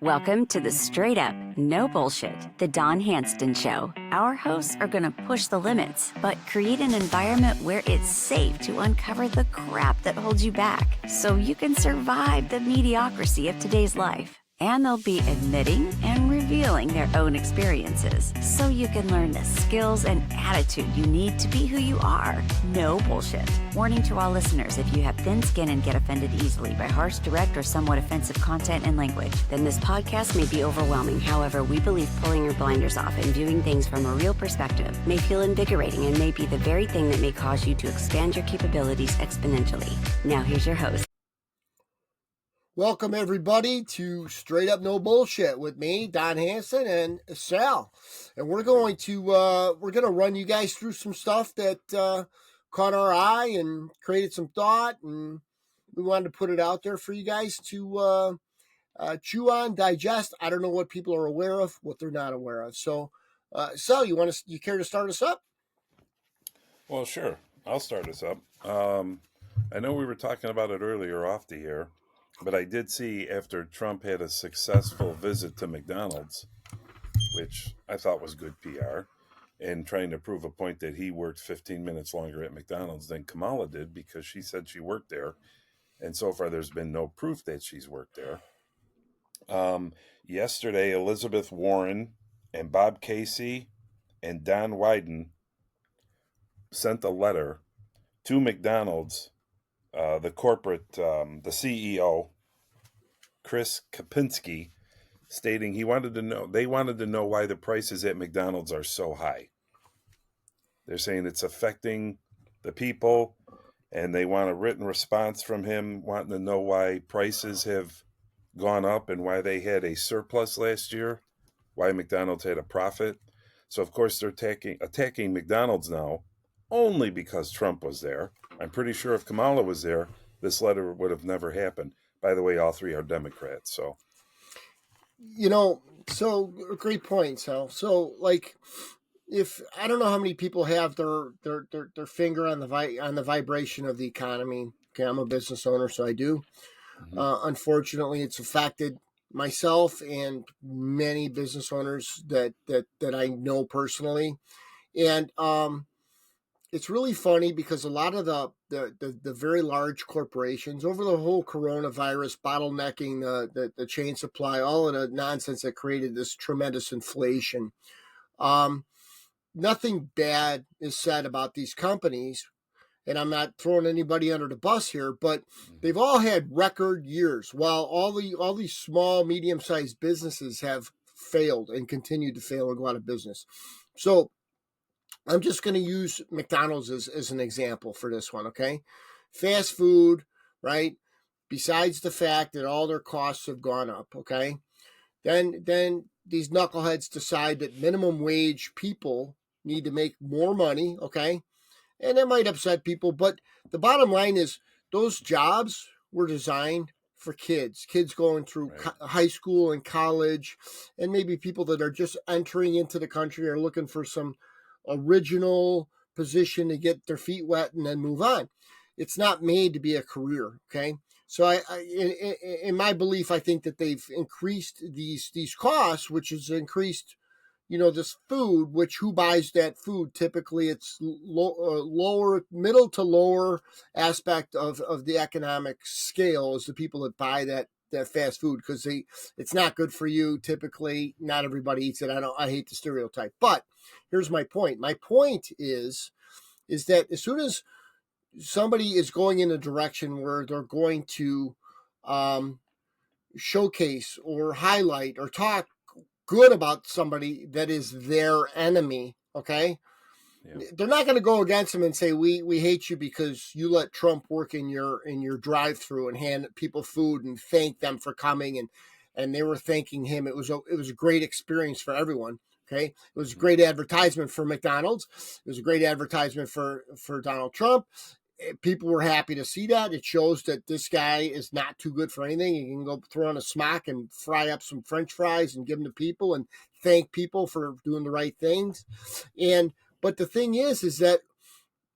Welcome to the Straight Up, No Bullshit, The Don Hanston Show. Our hosts are going to push the limits, but create an environment where it's safe to uncover the crap that holds you back so you can survive the mediocrity of today's life. And they'll be admitting and revealing their own experiences so you can learn the skills and attitude you need to be who you are. No bullshit. Warning to all listeners: if you have thin skin and get offended easily by harsh, direct, or somewhat offensive content and language, then this podcast may be overwhelming. However, we believe pulling your blinders off and viewing things from a real perspective may feel invigorating and may be the very thing that may cause you to expand your capabilities exponentially. Now here's your host. Welcome, everybody, to Straight Up No Bullshit with me, Don Hanston and Sal. And we're going to run you guys through some stuff that caught our eye and created some thought. And we wanted to put it out there for you guys to chew on, digest. I don't know what people are aware of, what they're not aware of. So, Sal, you care to start us up? Well, sure. I'll start us up. I know we were talking about it earlier off the air. But I did see after Trump had a successful visit to McDonald's, which I thought was good PR, and trying to prove a point that he worked 15 minutes longer at McDonald's than Kamala did because she said she worked there. And so far, there's been no proof that she's worked there. Yesterday, Elizabeth Warren and Bob Casey and Don Wyden sent a letter to McDonald's, the corporate, the CEO, Chris Kapinski, stating they wanted to know why the prices at McDonald's are so high. They're saying it's affecting the people, and they want a written response from him, wanting to know why prices have gone up and why they had a surplus last year, why McDonald's had a profit. So, of course, they're attacking McDonald's now only because Trump was there. I'm pretty sure if Kamala was there, this letter would have never happened. By the way, all three are Democrats. So, Great point, Sal. So, like, if I don't know how many people have their finger on the vibration of the economy. Okay, I'm a business owner, so I do. Mm-hmm. Unfortunately, it's affected myself and many business owners that I know personally, and it's really funny because a lot of the very large corporations over the whole coronavirus bottlenecking the chain supply, all of the nonsense that created this tremendous inflation. Nothing bad is said about these companies, and I'm not throwing anybody under the bus here, but they've all had record years while all these small, medium-sized businesses have failed and continue to fail and go out of business. So I'm just going to use McDonald's as an example for this one, okay? Fast food, right? Besides the fact that all their costs have gone up, okay? Then these knuckleheads decide that minimum wage people need to make more money, okay? And that might upset people, but the bottom line is those jobs were designed for kids going through high school and college, and maybe people that are just entering into the country are looking for some original position to get their feet wet and then move on. It's not made to be a career, okay? So in my belief, I think that they've increased these costs, which has increased, this food, which who buys that food? Typically, it's middle to lower aspect of the economic scale is the people that buy that fast food because it's not good for you. Typically, not everybody eats it. I hate the stereotype, but here's my point. My point is that as soon as somebody is going in a direction where they're going to showcase or highlight or talk good about somebody that is their enemy, okay? Yeah. They're not going to go against them and say we hate you because you let Trump work in your drive-through and hand people food and thank them for coming and they were thanking him. It was a great experience for everyone. Okay, it was a great advertisement for McDonald's. It was a great advertisement for Donald Trump. People were happy to see that. It shows that this guy is not too good for anything. He can go throw on a smock and fry up some French fries and give them to people and thank people for doing the right things. But the thing is that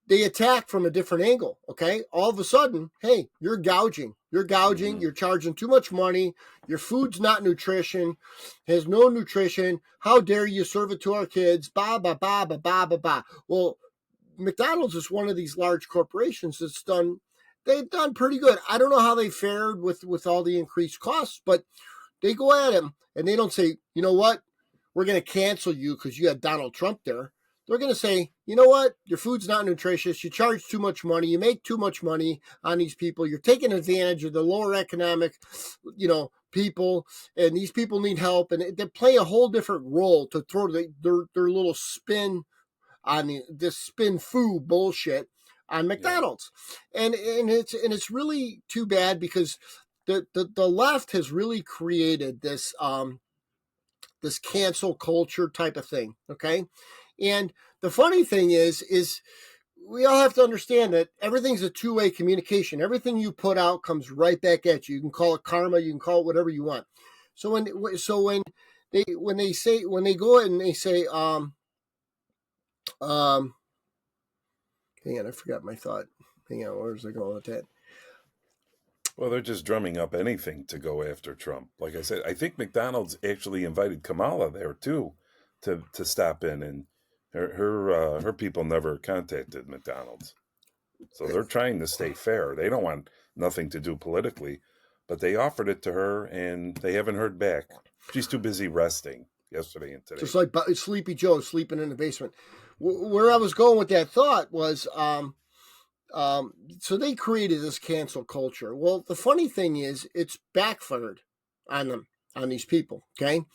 they attack from a different angle. Okay. All of a sudden, hey, you're gouging. You're charging too much money. Your food's not nutrition, has no nutrition. How dare you serve it to our kids? Ba, ba, ba, ba, ba, ba, ba. Well, McDonald's is one of these large corporations they've done pretty good. I don't know how they fared with all the increased costs, but they go at him and they don't say, you know what, we're going to cancel you because you had Donald Trump there. They're going to say, you know what, your food's not nutritious. You charge too much money. You make too much money on these people. You're taking advantage of the lower economic, people, and these people need help. And they play a whole different role to throw their little spin on this spin foo bullshit on McDonald's. And it's really too bad because the left has really created this this cancel culture type of thing. Okay. And the funny thing is we all have to understand that everything's a two-way communication. Everything you put out comes right back at you. You can call it karma, you can call it whatever you want. So when they go ahead and they say hang on, I forgot my thought. Hang on, where's I going with that? Well, they're just drumming up anything to go after Trump. Like I said, I think McDonald's actually invited Kamala there too to stop in, and her people never contacted McDonald's. So they're trying to stay fair. They don't want nothing to do politically, but they offered it to her, and they haven't heard back. She's too busy resting yesterday and today. Just like Sleepy Joe sleeping in the basement. Where I was going with that thought was, so they created this cancel culture. Well, the funny thing is, it's backfired on them, on these people. Okay,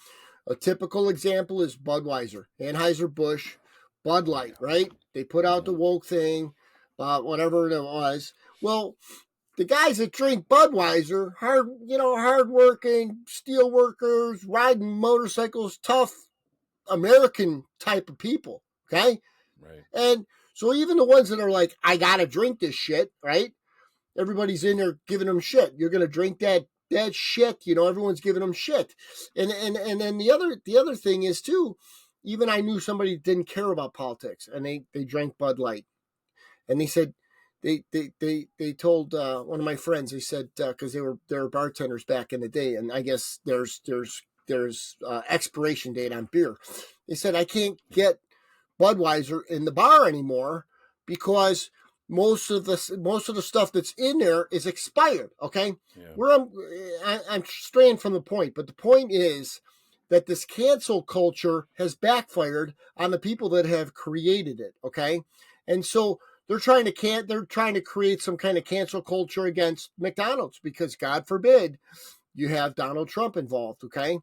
a typical example is Budweiser, Anheuser-Busch, Bud Light. Right? They put out the woke thing, whatever it was. Well, the guys that drink Budweiser, hardworking steel workers, riding motorcycles, tough American type of people. Okay, Right. and so even the ones that are like, I gotta drink this shit, right? Everybody's in there giving them shit. You're gonna drink that shit, everyone's giving them shit. And then the other thing is too, even I knew somebody that didn't care about politics and they drank Bud Light. And they said they told one of my friends, they said, because they were bartenders back in the day, and I guess there's expiration date on beer. They said, I can't get Budweiser in the bar anymore because most of the stuff that's in there is expired. Okay, yeah. I'm straying from the point, but the point is that this cancel culture has backfired on the people that have created it. Okay, and so they're trying to create some kind of cancel culture against McDonald's because, God forbid, you have Donald Trump involved. Okay,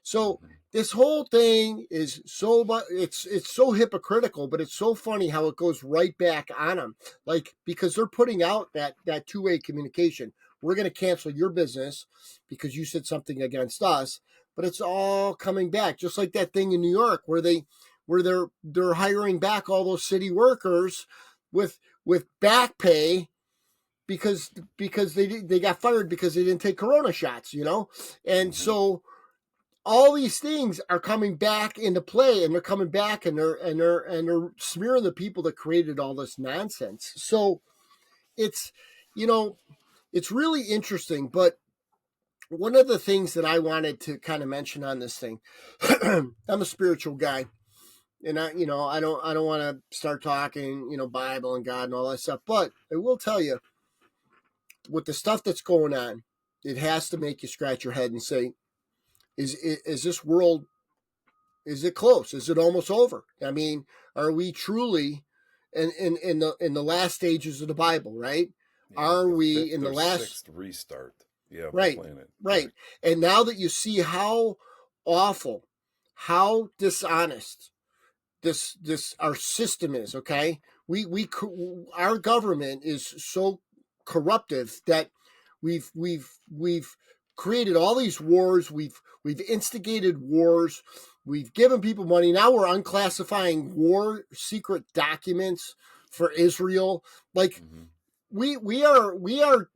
so this whole thing is it's so hypocritical, but it's so funny how it goes right back on them. Like, because they're putting out that two-way communication. We're going to cancel your business because you said something against us, but it's all coming back. Just like that thing in New York where they're hiring back all those city workers with back pay because they got fired because they didn't take corona shots, and so all these things are coming back into play, and they're coming back and they're smearing the people that created all this nonsense. So it's it's really interesting. But one of the things that I wanted to kind of mention on this thing, I'm a spiritual guy, and I don't want to start talking Bible and God and all that stuff, but I will tell you, with the stuff that's going on, it has to make you scratch your head and say, is this world, is it close? Is it almost over? I mean, are we truly in the last stages of the Bible, right? Yeah, are we in the last sixth restart? Yeah, right, the planet. Right. And now that you see how awful, how dishonest this our system is, okay? Our government is so corruptive that we've created all these wars. We've instigated wars. We've given people money. Now we're unclassifying war secret documents for Israel. Like, we are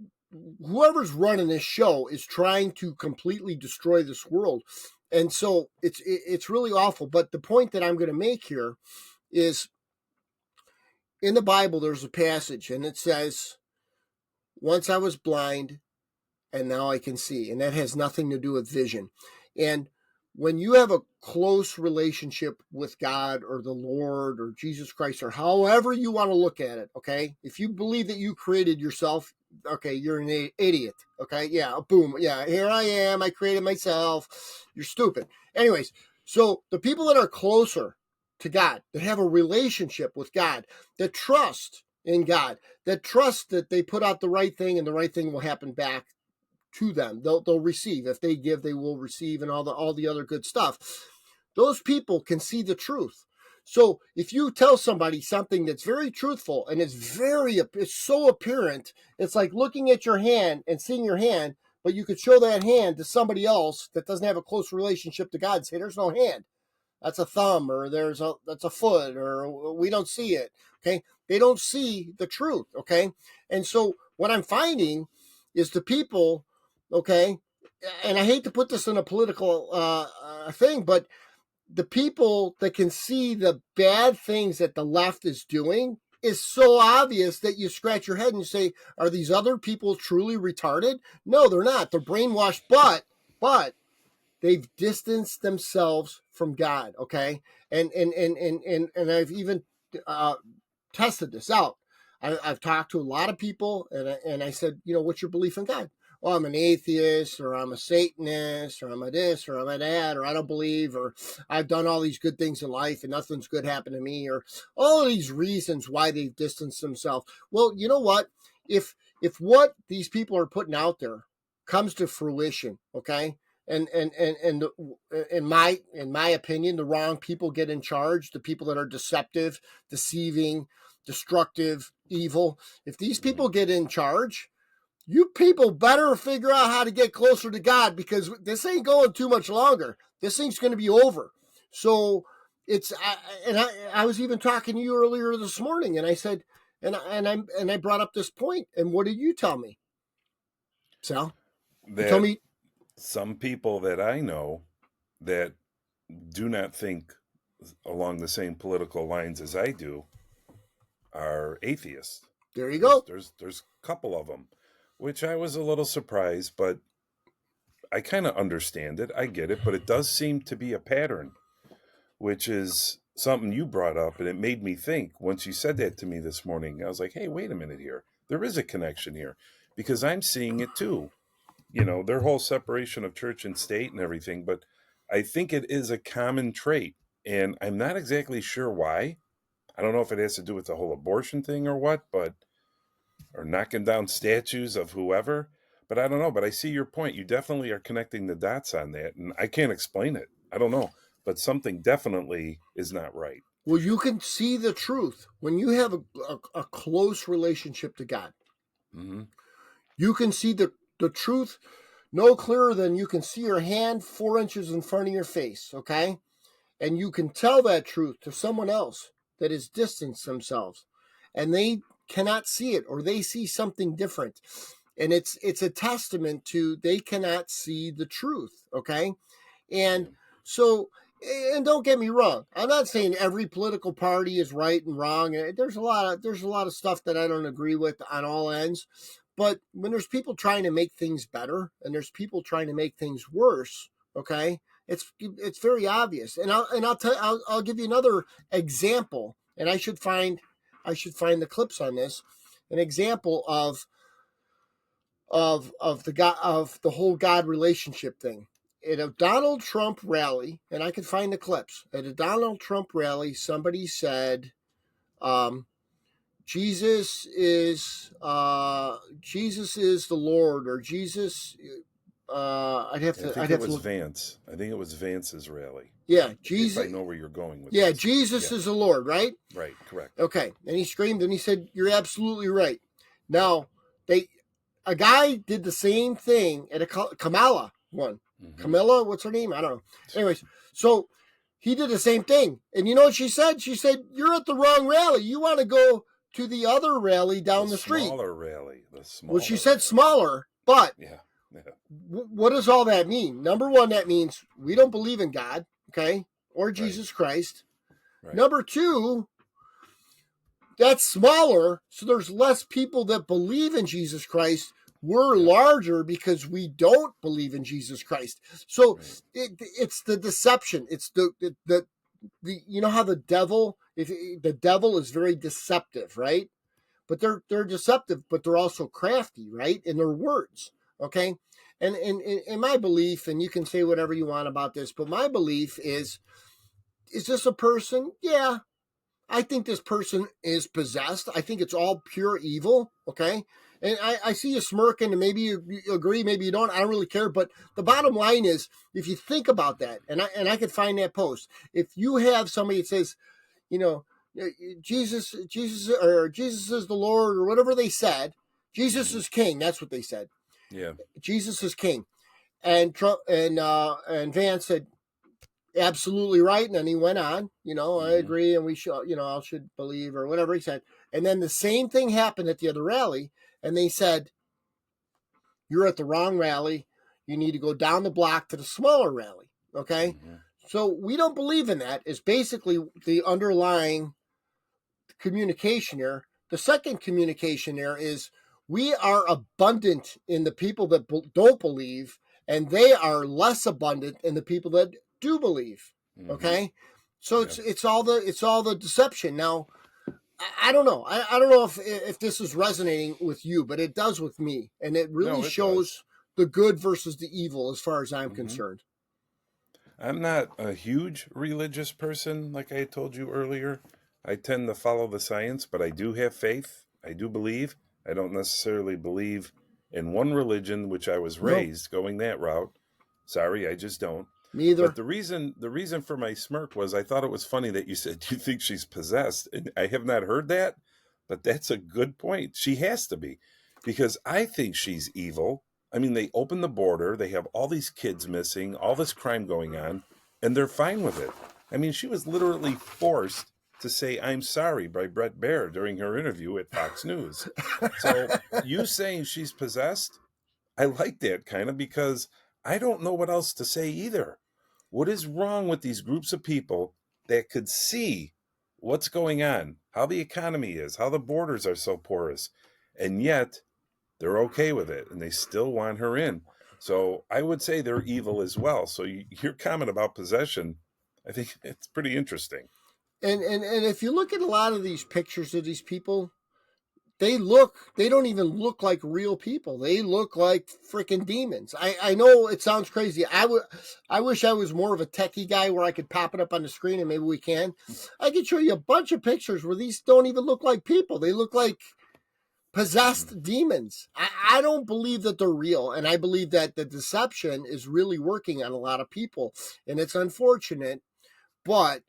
whoever's running this show is trying to completely destroy this world. And so it's really awful. But the point that I'm going to make here is in the Bible, there's a passage, and it says, once I was blind, and now I can see. And that has nothing to do with vision. And when you have a close relationship with God or the Lord or Jesus Christ, or however you want to look at it, okay? If you believe that you created yourself, okay, you're an idiot, okay? Yeah, boom. Yeah, here I am. I created myself. You're stupid. Anyways, so the people that are closer to God, that have a relationship with God, that trust in God, that trust that they put out the right thing and the right thing will happen back to them. They'll receive. If they give, they will receive, and all the other good stuff. Those people can see the truth. So if you tell somebody something that's very truthful and it's so apparent, it's like looking at your hand and seeing your hand, but you could show that hand to somebody else that doesn't have a close relationship to God and say, there's no hand. That's a thumb, or that's a foot, or we don't see it. Okay. They don't see the truth. Okay. And so what I'm finding is the people, okay, and I hate to put this in a political thing, but the people that can see the bad things that the left is doing is so obvious that you scratch your head and you say, are these other people truly retarded? No, they're not. They're brainwashed, but they've distanced themselves from God, okay? And I've even tested this out. I've talked to a lot of people, and I said, what's your belief in God? Oh, I'm an atheist, or I'm a Satanist, or I'm a this, or I'm a that, or I don't believe, or I've done all these good things in life and nothing's good happened to me, or all of these reasons why they've distanced themselves. Well, you know what? If what these people are putting out there comes to fruition, okay, and in my opinion, the wrong people get in charge, the people that are deceptive, deceiving, destructive, evil. If these people get in charge, you people better figure out how to get closer to God, because this ain't going too much longer. This thing's going to be over. So I was even talking to you earlier this morning, and I said, and I brought up this point, and what did you tell me, Sal? You told That me some people that I know that do not think along the same political lines as I do are atheists. there you There's go. there's a couple of them, which I was a little surprised, but I kind of understand it. I get it, but it does seem to be a pattern, which is something you brought up, and it made me think. Once you said that to me this morning, I was like, "Hey, wait a minute here. There is a connection here, because I'm seeing it too. Their whole separation of church and state and everything, but I think it is a common trait, and I'm not exactly sure why. I don't know if it has to do with the whole abortion thing or what, or knocking down statues of whoever, but I don't know. But I see your point. You definitely are connecting the dots on that, and I can't explain it. I don't know, but something definitely is not right. Well, you can see the truth when you have a close relationship to God. Mm-hmm. You can see the truth no clearer than you can see your hand 4 inches in front of your face, okay? And you can tell that truth to someone else that has distanced themselves, and they cannot see it, or they see something different. And it's a testament to they cannot see the truth, okay? Yeah. And so, and don't get me wrong, I'm not saying every political party is right and wrong. There's a lot of stuff that I don't agree with on all ends. But when there's people trying to make things better and there's people trying to make things worse, okay, it's very obvious. And I'll give you another example. And I should find the clips on this. An example of the God, of the whole God relationship thing. At a Donald Trump rally, and I can find the clips. At a Donald Trump rally, somebody said, Jesus is the Lord, or Jesus. I think I'd it have to was look. Vance. I think it was Vance's rally. Yeah, If I Jesus. know where you're going with Yeah, this. Jesus Yeah. is the Lord, right? Right. Correct. Okay. And he screamed and he said, "You're absolutely right." Now, a guy did the same thing at a Kamala one. Mm-hmm. Camilla, what's her name? I don't know. Anyways, so he did the same thing. And you know what she said? She said, "You're at the wrong rally. You want to go to the other rally down the street." Smaller rally. The Well, smaller she said rally. smaller, but Yeah. Yeah. what does all that mean? Number one, that means we don't believe in God, okay, or Right. Jesus Christ. Right. Number two, that's smaller, so there's less people that believe in Jesus Christ. We're larger because we don't believe in Jesus Christ. So it's the deception. It's the you know how the devil, if the devil is very deceptive, right? But they're deceptive, but they're also crafty, right? In their words, okay? And in my belief, and you can say whatever you want about this, but my belief is this a person? Yeah, I think this person is possessed. I think it's all pure evil, okay? And I see you smirking, and maybe you agree, maybe you don't. I don't really care. But the bottom line is, if you think about that, and I could find that post, if you have somebody that says, you know, Jesus is the Lord, or whatever they said, Jesus is King. That's what they said. Yeah. Jesus is King, and Trump and Vance said, absolutely right. And then he went on, I agree. And we should, all should believe, or whatever he said. And then the same thing happened at the other rally. And they said, you're at the wrong rally. You need to go down the block to the smaller rally. Okay. So we don't believe in that. Is basically the underlying communication there. The second communication there is we are abundant in the people that don't believe, and they are less abundant in the people that do believe. Okay, so it's all the deception. Now, I don't know. I don't know if this is resonating with you, but it does with me, and it really shows the good versus the evil as far as I'm concerned. I'm not a huge religious person, like I told you earlier. I tend to follow the science, but I do have faith. I do believe. I don't necessarily believe in one religion, which I was raised going that route. Sorry, I just don't. Me either. But the reason for my smirk was I thought it was funny that you said you think she's possessed. And I have not heard that, but that's a good point. She has to be, because I think she's evil. I mean, they open the border, they have all these kids missing, all this crime going on, and they're fine with it. I mean, she was literally forced to say "I'm sorry" by Brett Baer during her interview at Fox News. So you saying she's possessed, I like that kind of, because I don't know what else to say either. What is wrong with these groups of people that could see what's going on, how the economy is, how the borders are so porous, and yet they're okay with it and they still want her in? So I would say they're evil as well. So your comment about possession, I think it's pretty interesting. And if you look at a lot of these pictures of these people, they don't even look like real people. They look like freaking demons. I know it sounds crazy. I wish I was more of a techie guy where I could pop it up on the screen, and maybe we can. I could show you a bunch of pictures where these don't even look like people. They look like possessed demons. I don't believe that they're real. And I believe that the deception is really working on a lot of people. And it's unfortunate, but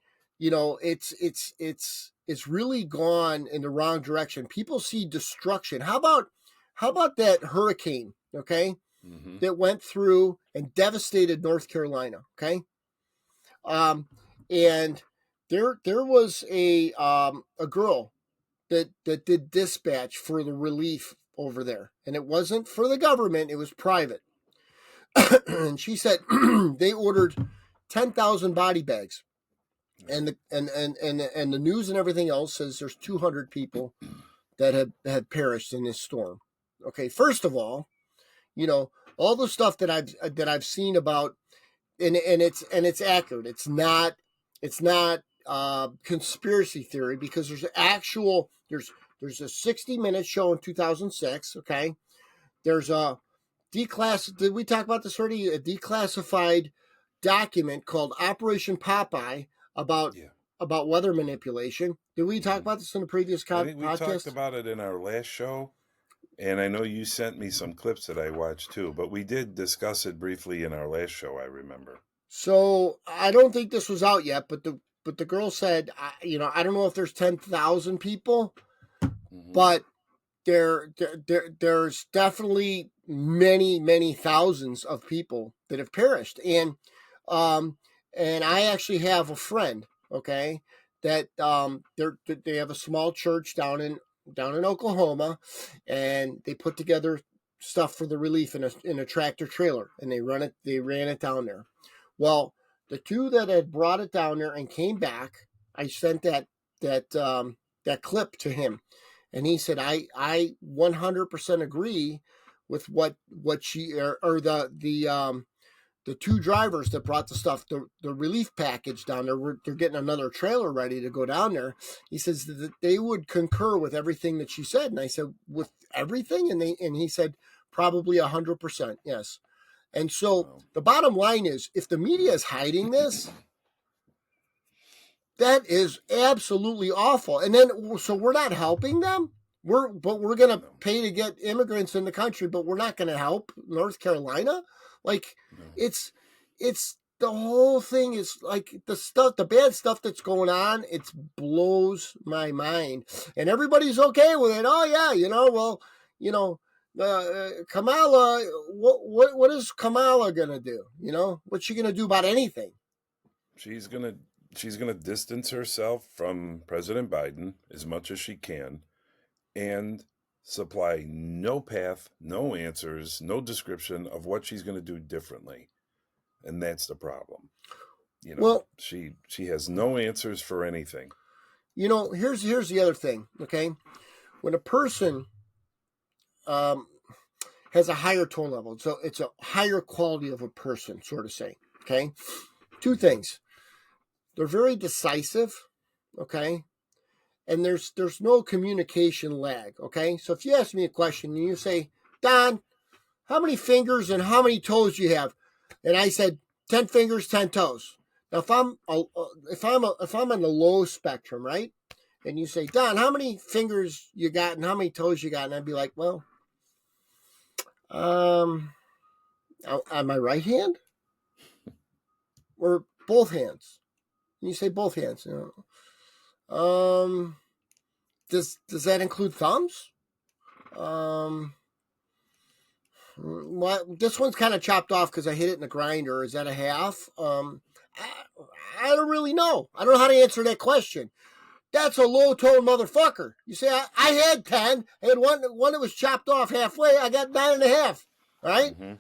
it's really gone in the wrong direction. People see destruction. How about that hurricane, okay, that went through and devastated North Carolina, okay? And there was a girl that did dispatch for the relief over there, and it wasn't for the government; it was private. And she said they ordered 10,000 body bags. And the news and everything else says there's 200 people that have perished in this storm. Okay, first of all, all the stuff that I've seen about, and it's accurate. It's not conspiracy theory, because there's a 60-minute show in 2006. Okay, there's a did we talk about this already? A declassified document called Operation Popeye about weather manipulation. Did we talk about this in the previous I think we podcast? talked about it in our last show, and I know you sent me some clips that I watched too, but we did discuss it briefly in our last show, I remember. So I don't think this was out yet, but the girl said, I don't know if there's 10,000 people, but there's definitely many thousands of people that have perished. And I actually have a friend, okay, that they have a small church down in Oklahoma, and they put together stuff for the relief in a tractor trailer, and they ran it down there. Well, the two that had brought it down there and came back, I sent that clip to him, and he said, I 100% agree with what she or the two drivers that brought the stuff, the relief package down there. They're getting another trailer ready to go down there. He says that they would concur with everything that she said, and I said, with everything, and he said probably 100%, yes. And so the bottom line is, if the media is hiding this, that is absolutely awful. And then, so we're not helping them. We're going to pay to get immigrants in the country, but we're not going to help North Carolina. Like, it's the whole thing is like the bad stuff that's going on. It blows my mind, and everybody's okay with it. Oh yeah, Kamala. What is Kamala gonna do? What's she gonna do about anything? She's gonna distance herself from President Biden as much as she can, and supply no path, no answers, no description of what she's going to do differently. And that's the problem. Well, she has no answers for anything. Here's the other thing, okay? When a person has a higher tone level, so it's a higher quality of a person, sort of say, okay? Two things. They're very decisive, okay? And there's no communication lag, okay? So if you ask me a question and you say, Don, how many fingers and how many toes do you have? And I said 10 fingers, 10 toes. Now if I'm on the low spectrum, right? And you say, Don, how many fingers you got and how many toes you got? And I'd be like, well, on my right hand or both hands? And you say both hands. Does that include thumbs? Well, this one's kind of chopped off because I hit it in the grinder. Is that a half? I don't really know. I don't know how to answer that question. That's a low tone motherfucker. You say I had 10. I had one that was chopped off halfway. I got 9.5. Right? Mm-hmm.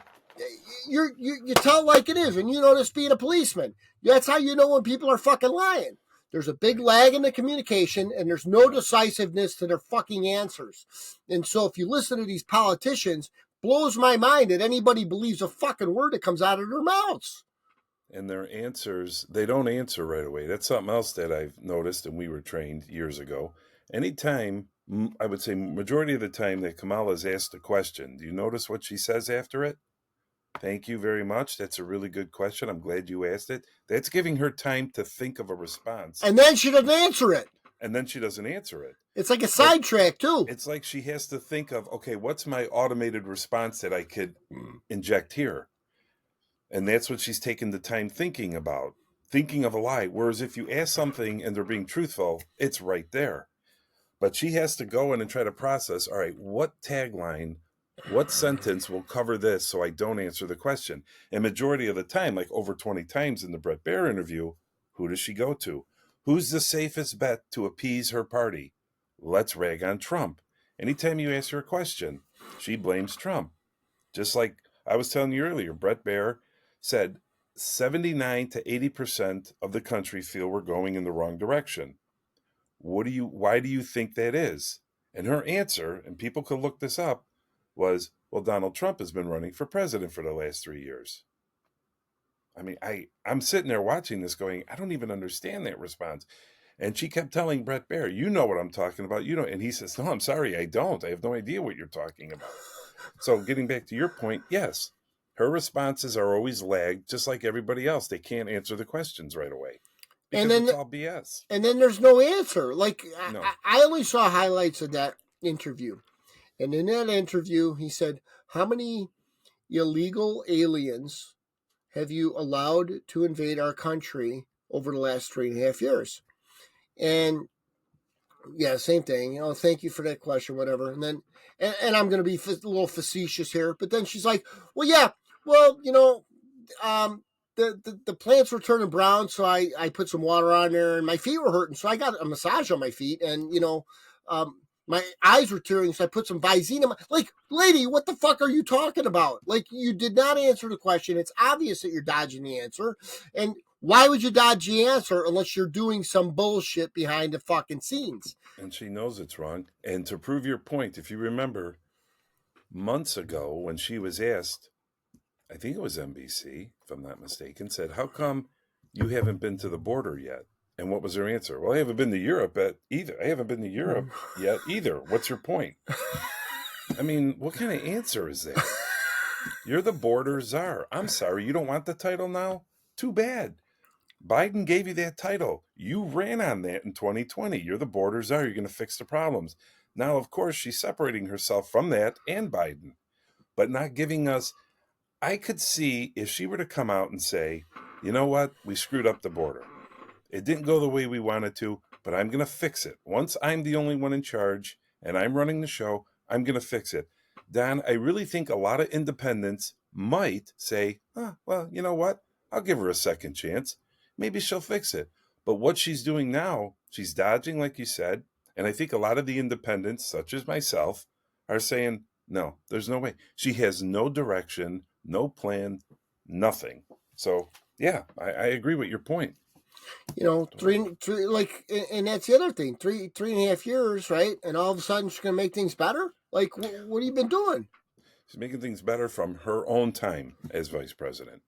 You tell it like it is, and you know this being a policeman. That's how you know when people are fucking lying. There's a big lag in the communication, and there's no decisiveness to their fucking answers. And so if you listen to these politicians, blows my mind that anybody believes a fucking word that comes out of their mouths. And their answers, they don't answer right away. That's something else that I've noticed, and we were trained years ago. Anytime, I would say majority of the time that Kamala's asked a question, do you notice what she says after it? Thank you very much. That's a really good question. I'm glad you asked it. That's giving her time to think of a response. And then she doesn't answer it. It's like a sidetrack, too. It's like she has to think of, okay, what's my automated response that I could inject here? And that's what she's taken the time thinking about, thinking of a lie. Whereas if you ask something and they're being truthful, it's right there. But she has to go in and try to process, all right, what tagline, what sentence will cover this so I don't answer the question? And majority of the time, like over 20 times in the Bret Baier interview, who does she go to? Who's the safest bet to appease her party? Let's rag on Trump. Anytime you ask her a question, she blames Trump. Just like I was telling you earlier, Bret Baier said 79 to 80% of the country feel we're going in the wrong direction. Why do you think that is? And her answer, and people could look this up, was, well, Donald Trump has been running for president for the last 3 years. I mean, I'm sitting there watching this going, I don't even understand that response. And she kept telling Bret Baier, you know what I'm talking about. You know, and he says, no, I'm sorry, I don't. I have no idea what you're talking about. So getting back to your point, yes, her responses are always lagged, just like everybody else. They can't answer the questions right away. Because and then, it's all BS. And then there's no answer. Like, no. I only saw highlights of that interview. And in that interview, he said, how many illegal aliens have you allowed to invade our country over the last 3.5 years? And yeah, same thing. Thank you for that question, whatever. And then, and I'm going to be a little facetious here, but then she's like, well, yeah, well, the plants were turning brown, so I put some water on there, and my feet were hurting, so I got a massage on my feet, and My eyes were tearing, so I put some Visine in my... Like, lady, what the fuck are you talking about? Like, you did not answer the question. It's obvious that you're dodging the answer. And why would you dodge the answer unless you're doing some bullshit behind the fucking scenes? And she knows it's wrong. And to prove your point, if you remember, months ago when she was asked, I think it was NBC, if I'm not mistaken, said, how come you haven't been to the border yet? And what was her answer? Well, I haven't been to Europe either. I haven't been to Europe yet either. What's your point? I mean, what kind of answer is that? You're the border czar. I'm sorry, you don't want the title now? Too bad. Biden gave you that title. You ran on that in 2020. You're the border czar. You're going to fix the problems. Now, of course, she's separating herself from that and Biden, but not giving us... I could see if she were to come out and say, you know what? We screwed up the border. It didn't go the way we wanted to, but I'm going to fix it. Once I'm the only one in charge and I'm running the show, I'm going to fix it. Don, I really think a lot of independents might say, well, you know what? I'll give her a second chance. Maybe she'll fix it. But what she's doing now, she's dodging, like you said. And I think a lot of the independents, such as myself, are saying, no, there's no way. She has no direction, no plan, nothing. So, yeah, I agree with your point. You know, three, like, and that's the other thing. 3.5 years, right? And all of a sudden, she's going to make things better. Like, what have you been doing? She's making things better from her own time as vice president.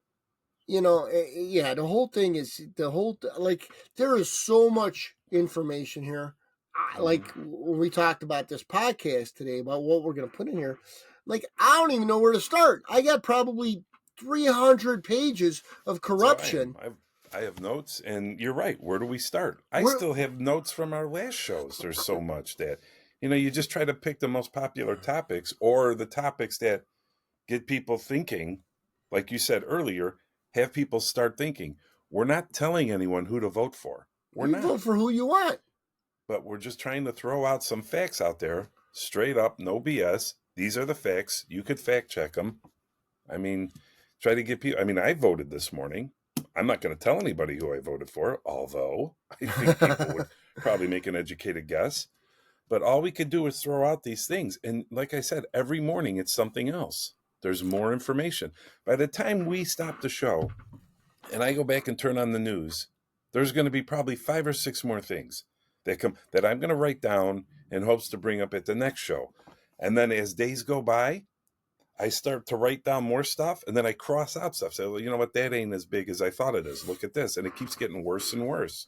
You know, yeah. The whole thing is like, there is so much information here. Like when we talked about this podcast today about what we're going to put in here, like, I don't even know where to start. I got probably 300 pages of corruption. I have notes, and you're right. Where do we start? I still have notes from our last shows. There's so much that, you just try to pick the most popular topics or the topics that get people thinking. Like you said earlier, have people start thinking. We're not telling anyone who to vote for. We're not. Vote for who you want. But we're just trying to throw out some facts out there, straight up, no BS. These are the facts. You could fact check them. I mean, try to get people. I mean, I voted this morning. I'm not going to tell anybody who I voted for, although I think people would probably make an educated guess. But all we could do is throw out these things. And like I said, every morning it's something else. There's more information. By the time we stop the show and I go back and turn on the news, there's going to be probably 5 or 6 more things that I'm going to write down in hopes to bring up at the next show. And then as days go by, I start to write down more stuff, and then I cross out stuff. So, you know what, that ain't as big as I thought it is. Look at this. And it keeps getting worse and worse.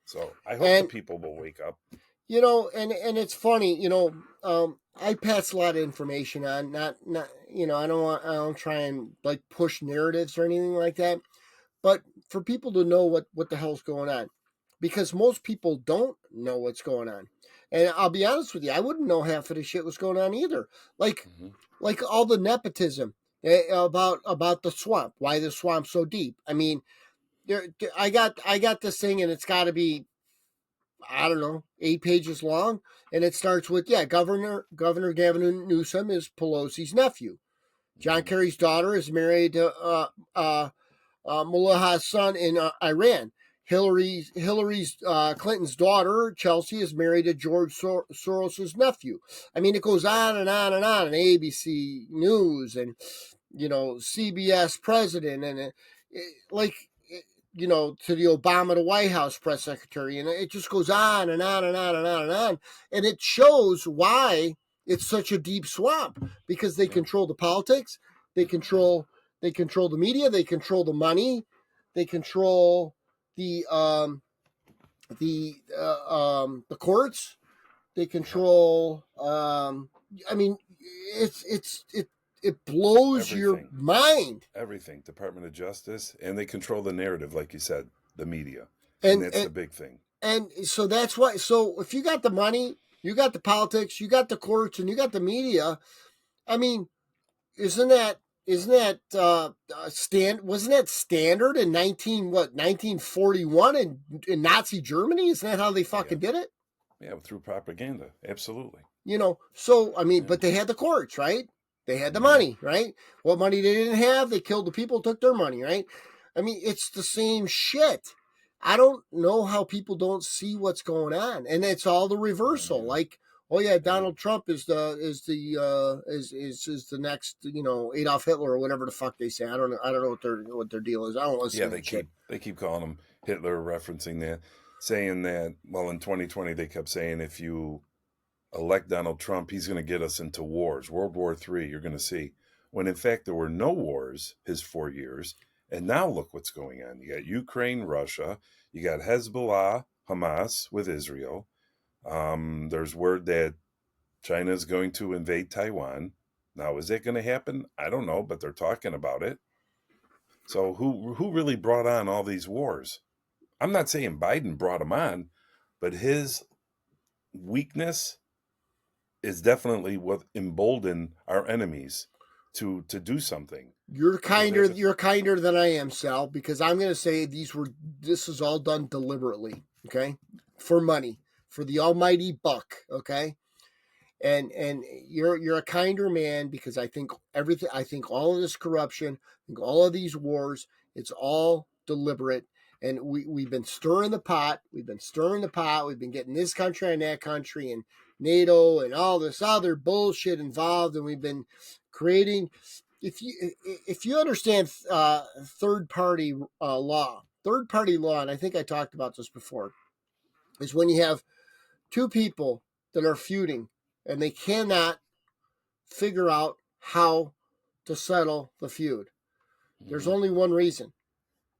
So I hope the people will wake up. And it's funny, I pass a lot of information on, not, I don't try and like push narratives or anything like that. But for people to know what the hell's going on, because most people don't know what's going on. And I'll be honest with you, I wouldn't know half of the shit was going on either. Like all the nepotism about the swamp, why the swamp's so deep. I mean, I got this thing, and it's got to be, I don't know, 8 pages long, and it starts with Governor Gavin Newsom is Pelosi's nephew. John Kerry's daughter is married to Mullah's son in Iran. Hillary Clinton's daughter, Chelsea, is married to George Soros's nephew. I mean, it goes on and on and on. And ABC News and, CBS president and to the Obama to White House press secretary. And it just goes on and on and on and on and on. And it shows why it's such a deep swamp, because they control the politics. They control the media. They control the money. They control the courts. They control. I mean, it blows your mind. Everything. Department of Justice, and they control the narrative, like you said, the media, and that's the big thing. And so that's why. So if you got the money, you got the politics, you got the courts, and you got the media. I mean, wasn't that standard in 1941 in Nazi Germany? Isn't that how they fucking did it? Yeah, through propaganda. Absolutely. So I mean, but they had the courts, right? They had the money, right? What money they didn't have, they killed the people, took their money, right? I mean, it's the same shit. I don't know how people don't see what's going on. And it's all the reversal. Like, Oh yeah, Donald Trump is the next, Adolf Hitler or whatever the fuck they say. I don't know what their deal is. I don't listen Yeah, to they that shit. keep calling him Hitler, referencing that, saying that. Well, in 2020, they kept saying if you elect Donald Trump, he's going to get us into wars, World War III. You're going to see. When in fact there were no wars his 4 years, and now look what's going on. You got Ukraine, Russia. You got Hezbollah, Hamas with Israel. There's word that China is going to invade Taiwan. Now, is that going to happen? I don't know, but they're talking about it. So who really brought on all these wars? I'm not saying Biden brought them on, but his weakness is definitely what emboldened our enemies to do something. You're Because they kinder. just, You're kinder than I am, Sal, because I'm going to say this is all done deliberately. Okay, for money, for the almighty buck. Okay, and you're a kinder man because I think everything. I think all of this corruption, I think all of these wars, it's all deliberate. And we've been stirring the pot. We've been stirring the pot. We've been getting this country and that country and NATO and all this other bullshit involved. And we've been creating. If you understand third party law, and I think I talked about this before, is when you have two people that are feuding and they cannot figure out how to settle the feud. There's only one reason,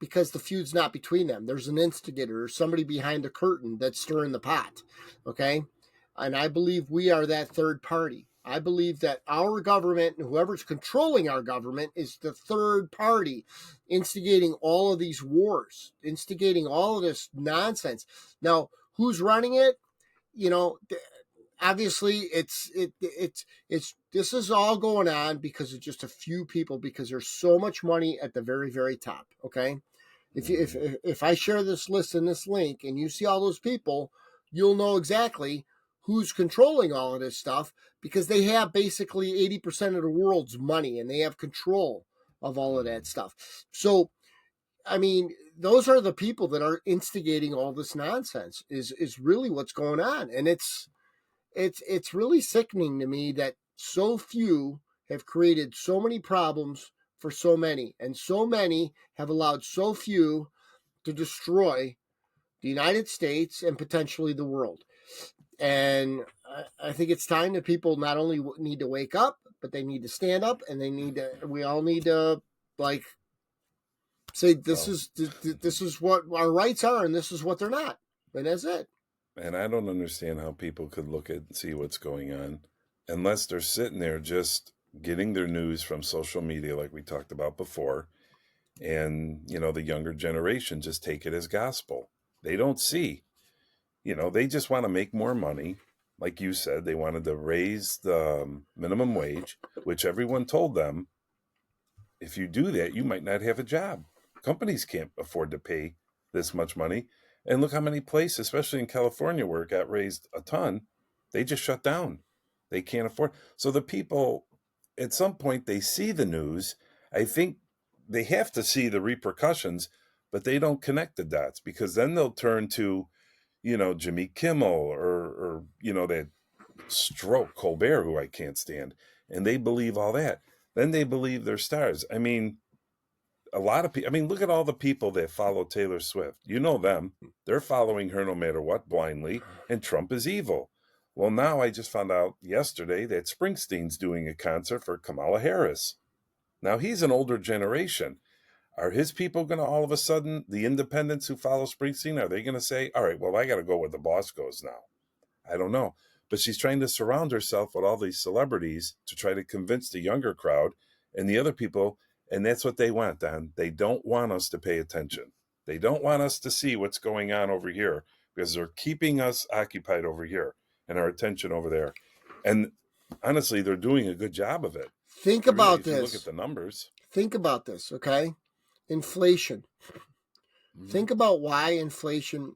because the feud's not between them. There's an instigator or somebody behind the curtain that's stirring the pot. Okay? And I believe we are that third party. I believe that our government and whoever's controlling our government is the third party instigating all of these wars, instigating all of this nonsense. Now, who's running it? You know, obviously it's this is all going on because of just a few people, because there's so much money at the very, very top. Okay, if I share this list and this link and you see all those people, you'll know exactly who's controlling all of this stuff, because they have basically 80% of the world's money and they have control of all of that stuff. So I mean, those are the people that are instigating all this nonsense, is really what's going on. And it's really sickening to me that so few have created so many problems for so many, and so many have allowed so few to destroy the United States and potentially the world. And I think it's time that people not only need to wake up, but they need to stand up, and we all need to, like, say this is what our rights are and this is what they're not, and that's it. and I don't understand how people could look at and see what's going on unless they're sitting there just getting their news from social media, like we talked about before. And, the younger generation just take it as gospel. They don't see, they just want to make more money. Like you said, they wanted to raise the minimum wage, which everyone told them, if you do that, you might not have a job. Companies can't afford to pay this much money. And look how many places, especially in California, where it got raised a ton, they just shut down. They can't afford. So the people, at some point, they see the news. I think they have to see the repercussions, but they don't connect the dots, because then they'll turn to, Jimmy Kimmel or that stroke Colbert, who I can't stand, and they believe all that. Then they believe they're stars. I mean, a lot of people. I mean, look at all the people that follow Taylor Swift. You know them. They're following her no matter what, blindly. And Trump is evil. Well, now I just found out yesterday that Springsteen's doing a concert for Kamala Harris. Now he's an older generation. Are his people going to all of a sudden, the independents who follow Springsteen, are they going to say, all right, well, I got to go where the boss goes now? I don't know. But she's trying to surround herself with all these celebrities to try to convince the younger crowd and the other people. And that's what they want, Don. They don't want us to pay attention. They don't want us to see what's going on over here, because they're keeping us occupied over here and our attention over there. And honestly, they're doing a good job of it. Think Really, about if you look at this. the numbers. Think about this, okay? Inflation. Think about why inflation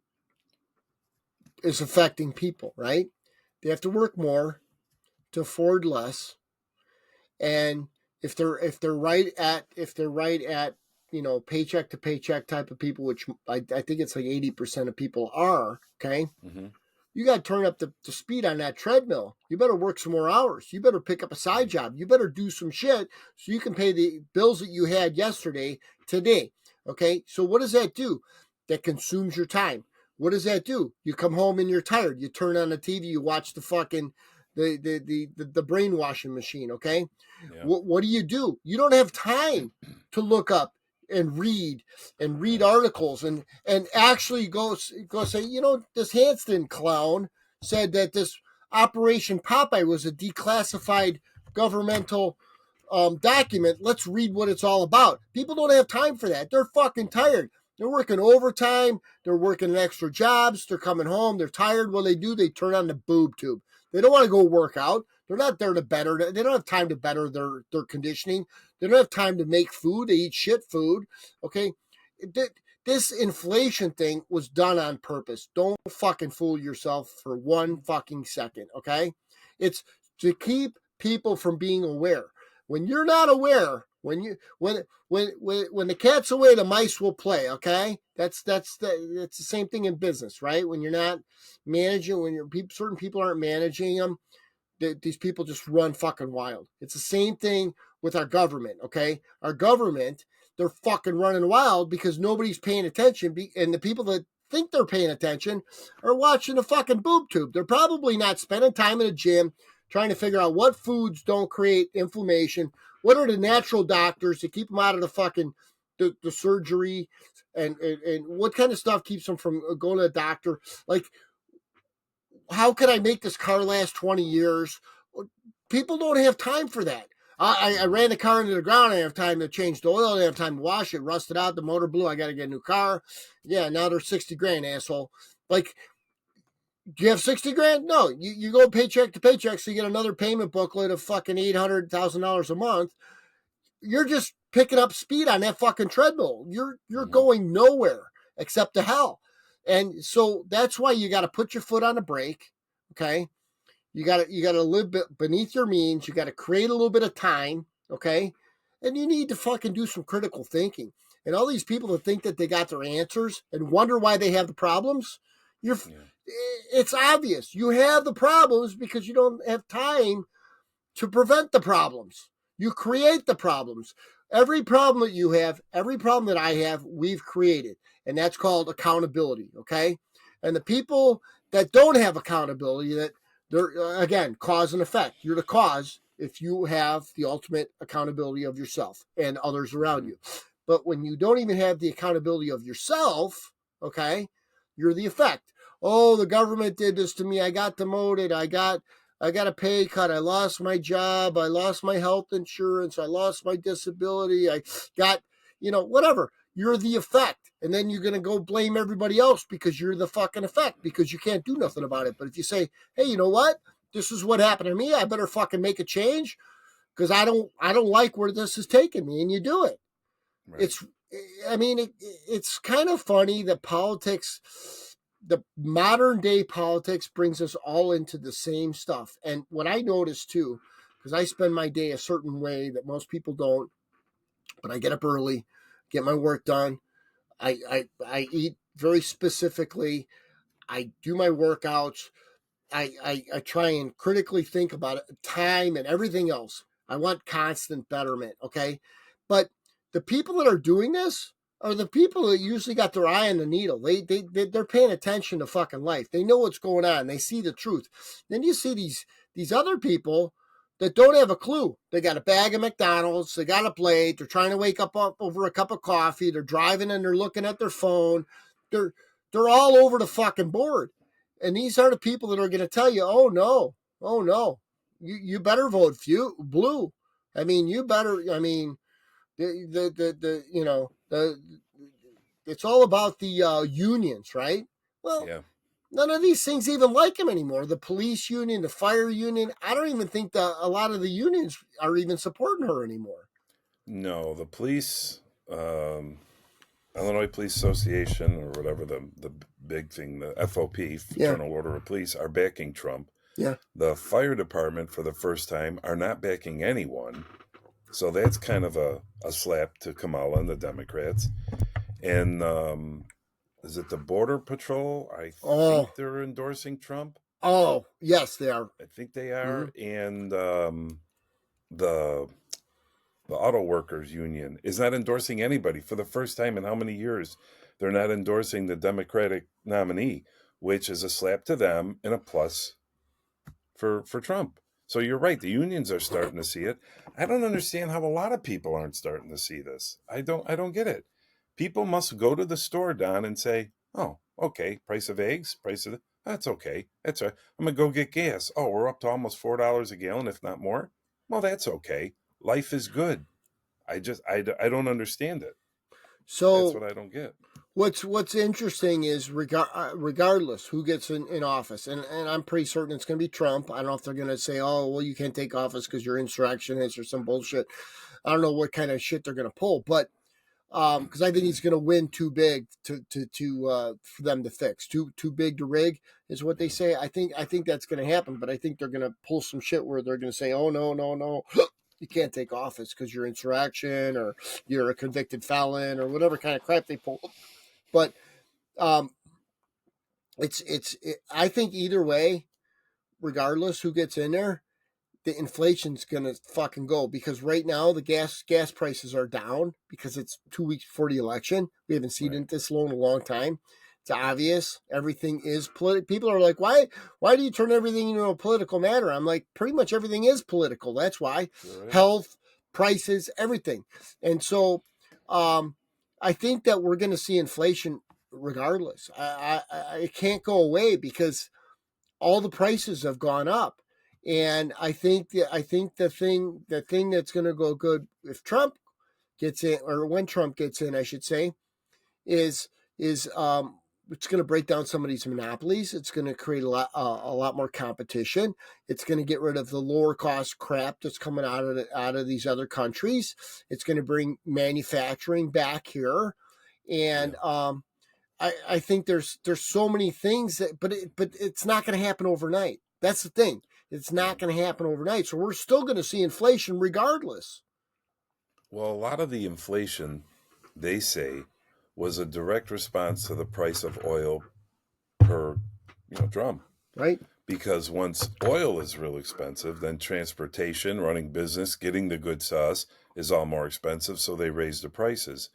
is affecting people, right? They have to work more to afford less, and if they're right at paycheck to paycheck type of people, which I think it's like 80% of people are, okay? Mm-hmm. you got to turn up the speed on that treadmill. You better work some more hours. You better pick up a side job. You better do some shit so you can pay the bills that you had yesterday today. Okay, so what does that do? That consumes your time. What does that do? You come home and you're tired. You turn on the TV. You watch the fucking the brainwashing machine. Okay, Yeah. what do? You don't have time to look up and read articles and actually go say, this Hanston clown said that this Operation Popeye was a declassified governmental document. Let's read what it's all about. People don't have time for that. They're fucking tired. They're working overtime. They're working extra jobs. They're coming home. They're tired. What do? They turn on the boob tube. They don't want to go work out. They're not there to better. They don't have time to better their conditioning. They don't have time to make food. They eat shit food. Okay. This inflation thing was done on purpose. Don't fucking fool yourself for 1 fucking second. Okay. It's to keep people from being aware. When you're not aware, when the cat's away, the mice will play. Okay, that's the same thing in business, right? When you're not managing, certain people aren't managing them, these people just run fucking wild. It's the same thing with our government. Okay, our government, they're fucking running wild because nobody's paying attention, and the people that think they're paying attention are watching a fucking boob tube. They're probably not spending time in a gym trying to figure out what foods don't create inflammation. What are the natural doctors to keep them out of the fucking the surgery, and what kind of stuff keeps them from going to the doctor? Like, how can I make this car last 20 years? People don't have time for that. I ran the car into the ground. I didn't have time to change the oil. I didn't have time to wash it. Rusted out. The motor blew. I got to get a new car. Yeah, now they're 60 grand, asshole. Like, do you have 60 grand? No, you go paycheck to paycheck, so you get another payment booklet of fucking $800,000 a month. You're just picking up speed on that fucking treadmill. You're going nowhere except to hell. And so that's why you got to put your foot on the brake. Okay. You got to live beneath your means. You got to create a little bit of time. Okay. And you need to fucking do some critical thinking. And all these people that think that they got their answers and wonder why they have the problems, it's obvious. You have the problems because you don't have time to prevent the problems. You create the problems. Every problem that you have, every problem that I have, we've created. And that's called accountability. Okay. And the people that don't have accountability, that they're, again, cause and effect. You're the cause if you have the ultimate accountability of yourself and others around you. But when you don't even have the accountability of yourself, okay, you're the effect. Oh, the government did this to me. I got demoted. I got a pay cut. I lost my job. I lost my health insurance. I lost my disability. I got, whatever. You're the effect. And then you're going to go blame everybody else because you're the fucking effect, because you can't do nothing about it. But if you say, hey, you know what? This is what happened to me. I better fucking make a change because I don't like where this is taking me. And you do it. Right. It's kind of funny that politics, the modern day politics, brings us all into the same stuff. And what I notice too, because I spend my day a certain way that most people don't, but I get up early, get my work done. I eat very specifically. I do my workouts. I try and critically think about it, time and everything else. I want constant betterment. Okay. But the people that are doing this are the people that usually got their eye on the needle. They're paying attention to fucking life. They know what's going on. They see the truth. Then you see these other people that don't have a clue. They got a bag of McDonald's. They got a plate. They're trying to wake up over a cup of coffee. They're driving and they're looking at their phone. They're all over the fucking board. And these are the people that are going to tell you, oh no, you better vote blue. I mean, you better. I mean, it's all about the unions, right? Well, yeah. None of these things even like him anymore. The police union, the fire union. I don't even think a lot of the unions are even supporting her anymore. No, the police, Illinois Police Association, or whatever the big thing, the FOP, Fraternal Order of Police, are backing Trump. Yeah. The fire department, for the first time, are not backing anyone. So that's kind of a slap to Kamala and the Democrats. And is it the Border Patrol? I think Oh, they're endorsing Trump. oh, yes, they are. I think they Hmm. are. And the the auto workers union is not endorsing anybody for the first time in how many years. They're not endorsing the Democratic nominee, which is a slap to them and a plus for Trump. So you're right. The unions are starting to see it. I don't understand how a lot of people aren't starting to see this. I don't get it. People must go to the store, Don, and say, "Oh, okay, price of eggs, price of that's okay. That's all right. I'm gonna go get gas. Oh, we're up to almost $4 a gallon, if not more. Well, that's okay. Life is good. I don't understand it. That's So what I don't get. what's interesting is regardless who gets in office, and I'm pretty certain it's going to be Trump. I don't know if they're going to say, oh, well, you can't take office because you're insurrectionist or some bullshit. I don't know what kind of shit they're going to pull, but because I think he's going to win too big to for them to fix. Too big to rig is what they say. I think that's going to happen, but I think they're going to pull some shit where they're going to say, oh no, you can't take office because you're insurrection or you're a convicted felon or whatever kind of crap they pull. But um, I think either way, regardless who gets in there, the inflation's gonna fucking go because right now the gas prices are down because it's 2 weeks before the election. We haven't seen Right. it this low in a long time. It's obvious everything is political. People are like, why do you turn everything into a political matter? I'm like, pretty much everything is political. That's why. Sure is. Health, prices, everything. And so I think that we're gonna see inflation regardless. It can't go away because all the prices have gone up. And I think the thing that's going to go good if Trump gets in, or when Trump gets in, I should say, is it's going to break down some of these monopolies. It's going to create a lot more competition. It's going to get rid of the lower cost crap that's coming out of these other countries. It's going to bring manufacturing back here, and Yeah. I think there's so many things that, but it's not going to happen overnight. That's the thing. It's Yeah. not going to happen overnight. So we're still going to see inflation regardless, Well, a lot of the inflation, they say, was a direct response to the price of oil per drum. right? Because once oil is real expensive, then transportation, running business, getting the goods to us is all more expensive. So they raise the prices.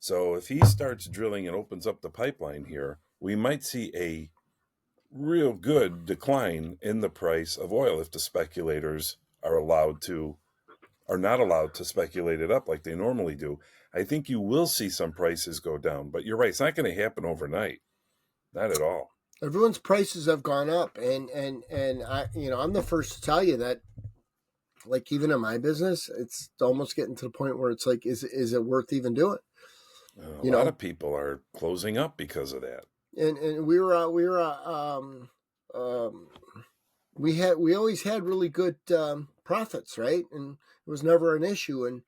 So if he starts drilling and opens up the pipeline here, we might see a real good decline in the price of oil if the speculators are not allowed to speculate it up like they normally do. I think you will see some prices go down, but you're right, it's not going to happen overnight. Not at all. Everyone's prices have gone up, and I'm the first to tell you that. Like even in my business, it's almost getting to the point where it's like, is it worth even doing? A You lot know, of people are closing up because of that. and we always had really good profits, right? And it was never an issue. And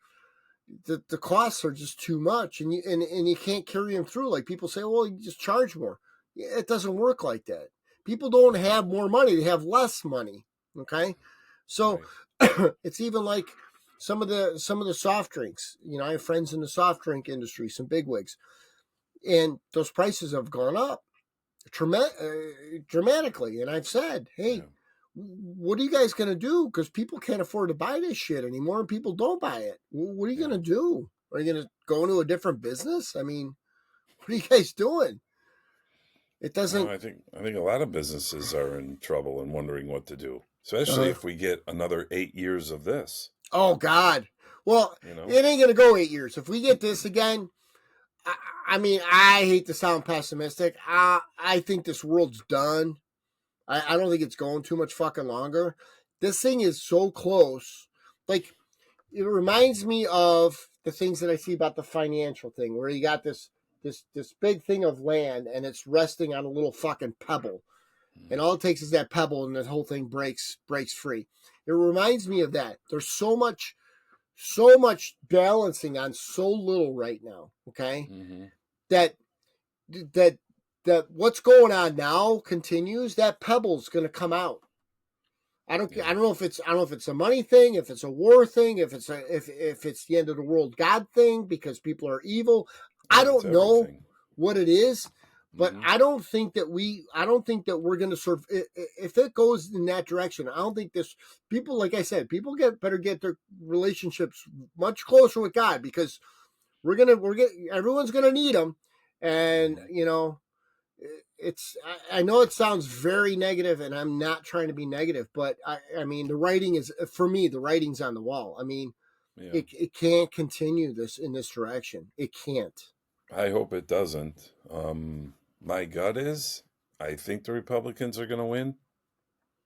the costs are just too much, and you can't carry them through. Like people say, well, you just charge more. Yeah, it doesn't work like that. People don't have more money; they have less money. Okay, so Right. it's even like some of the soft drinks. I have friends in the soft drink industry, some bigwigs, and those prices have gone up dramatically. And I've said, hey, Yeah. what are you guys going to do? Because people can't afford to buy this shit anymore, and people don't buy it. What are you Yeah. going to do? Are you going to go into a different business? I mean, what are you guys doing? It Well, doesn't. I think a lot of businesses are in trouble and wondering what to do, especially Uh, if we get another 8 years of this. oh God. Well, You know. it ain't going to go 8 years. If we get this again, I, I mean, I hate to sound pessimistic. I think this world's done. I don't think it's going too much fucking longer. This thing is so close. Like, it reminds me of the things that I see about the financial thing, where you got this big thing of land and it's resting on a little fucking pebble, and all it takes is that pebble and the whole thing breaks free. It reminds me of that. There's so much balancing on so little right now. Okay, Mm-hmm. that that what's going on now continues. That pebble's going to come out. Yeah. I don't know if it's a money thing, if it's a war thing, if it's the end of the world God thing because people are evil. Oh, I it's don't know everything. what it is, But I don't think that we're going to serve. If it goes in that direction, I don't think this people, like I said, people better get their relationships much closer with God, because everyone's gonna need them, and I know it sounds very negative, and I'm not trying to be negative, but I mean, the writing is, for me, the writing's on the wall. I mean, it can't continue in this direction. It can't. I hope it doesn't. My gut is I think the Republicans are going to win.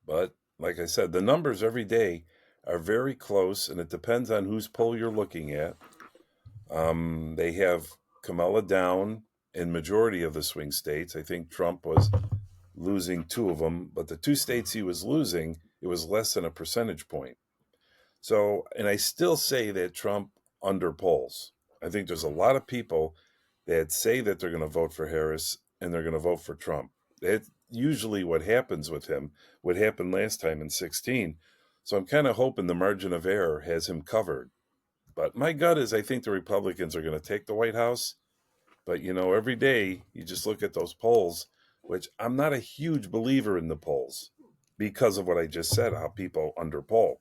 But like I said, the numbers every day are very close, and it depends on whose poll you're looking at. They have Kamala down in majority of the swing states. I think Trump was losing 2 of them, but the 2 states he was losing, it was less than a percentage point. So, and I still say that Trump underpolls. I think there's a lot of people that say that they're going to vote for Harris and they're going to vote for Trump. That's usually what happens with him, what happened last time in 16. So I'm kind of hoping the margin of error has him covered. But my gut is I think the Republicans are going to take the White House. But, every day you just look at those polls, which I'm not a huge believer in the polls because of what I just said, how people underpoll.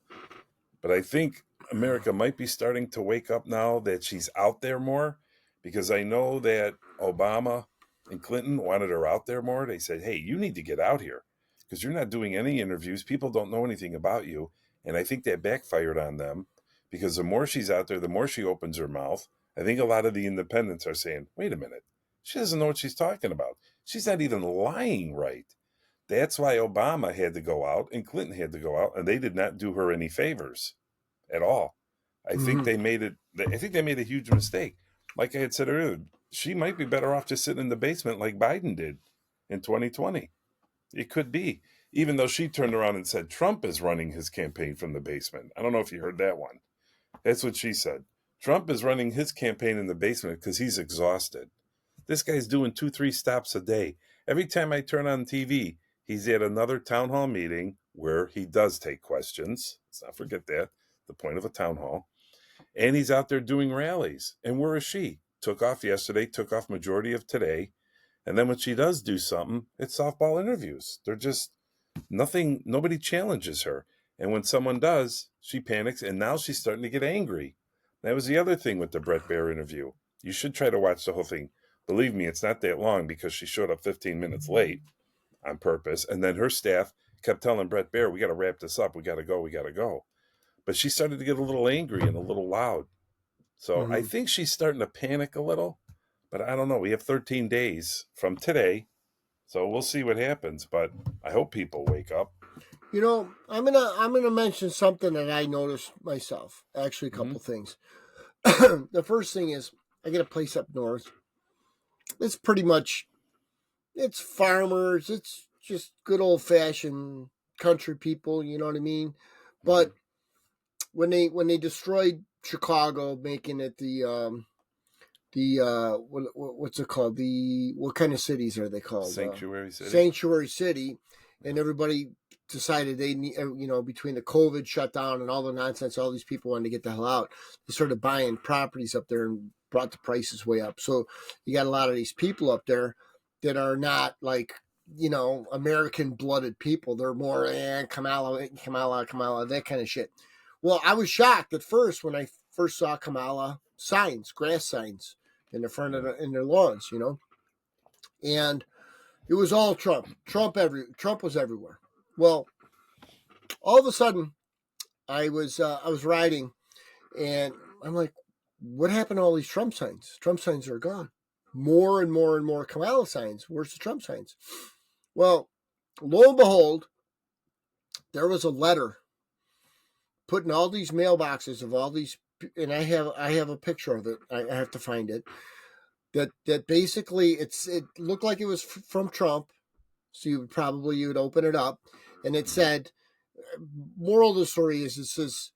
But I think America might be starting to wake up now that she's out there more, because I know that Obama and Clinton wanted her out there more. They said, hey, you need to get out here because you're not doing any interviews. People don't know anything about you. And I think that backfired on them, because the more she's out there, the more she opens her mouth. I think a lot of the independents are saying, wait a minute, she doesn't know what she's talking about. She's not even lying right. That's why Obama had to go out and Clinton had to go out, and they did not do her any favors at all. I think they made it. I think they made a huge mistake. Like I had said earlier, she might be better off just sitting in the basement like Biden did in 2020. It could be, even though she turned around and said Trump is running his campaign from the basement. I don't know if you heard that one. That's what she said. Trump is running his campaign in the basement because he's exhausted. This guy's doing 2-3 stops a day. Every time I turn on TV, he's at another town hall meeting where he does take questions. Let's not forget that, the point of a town hall. And he's out there doing rallies. And where is she? Took off yesterday, took off majority of today. And then when she does do something, it's softball interviews. They're just nobody challenges her. And when someone does, she panics, and now she's starting to get angry. That was the other thing with the Brett Baer interview. You should try to watch the whole thing. Believe me, it's not that long, because she showed up 15 minutes late on purpose. And then her staff kept telling Brett Baer, we got to wrap this up. We got to go. But she started to get a little angry and a little loud. So I think she's starting to panic a little. But I don't know. We have 13 days from today. So we'll see what happens. But I hope people wake up. I'm gonna mention something that I noticed myself. Actually, a couple things. The first thing is, I get a place up north. It's pretty much, it's farmers. It's just good old fashioned country people. You know what I mean? But when they destroyed Chicago, making it what's it called? What kind of cities are they called? Sanctuary City. Sanctuary City, and everybody decided they need, between the COVID shutdown and all the nonsense, all these people wanted to get the hell out. They started buying properties up there and brought the prices way up. So you got a lot of these people up there that are not like, American blooded people. They're more Kamala, that kind of shit. Well, I was shocked at first when I first saw Kamala signs, grass signs in the front of in their lawns, and it was all Trump. Trump was everywhere. Well, all of a sudden, I was riding, and I'm like, what happened to all these Trump signs? Trump signs are gone. More and more and more Kamala signs. Where's the Trump signs? Well, lo and behold, there was a letter put in all these mailboxes of all these, and I have a picture of it. I have to find it. That basically it looked like it was from Trump. So you would open it up, and it said, moral of the story is, it says,